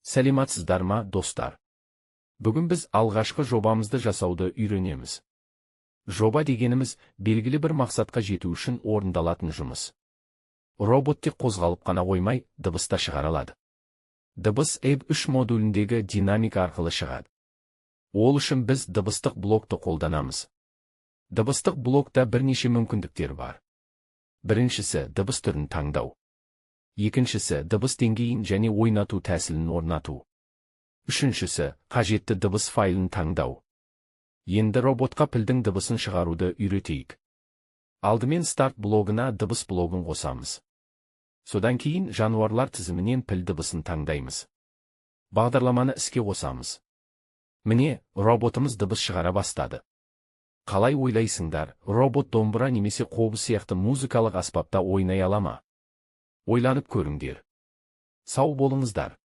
Сәлематсыздар ма, достар? Бүгін біз алғашқы жобамызды жасауды үйренеміз. Жоба дегеніміз белгілі бір мақсатқа жету үшін орындалатын жұмыс. Робот тек қозғалып қана қоймай, дыбыс та шығара алады. Дыбыс EB3 модуліндегі динамика арқылы шығады. Ол үшін біз дыбыстық блокты қолданамыз. Дыбыстық блокта бірнеше мүмкіндіктер бар. Біріншісі дыбыс түрін таңдау. Екіншісі дыбыс деңгейін және ойнату тәсілін орнату. Үшіншісі қажетті дыбыс файлын таңдау. Енді роботқа пілдің дыбысын шығаруды үйретейік. Алдымен старт блогына дыбыс блогын қосамыз. Содан кейін жануарлар тізімінен піл дыбысын таңдаймыз. Бағдарламаны іске қосамыз. Міне, роботымыз дыбыс шығара бастады. Қалай ойлайсыңдар, робот домбыра немесе қобыз сияқты музыкалық аспапта ойнай ала ма? Ойланып көріңдер. Сау болыңыздар.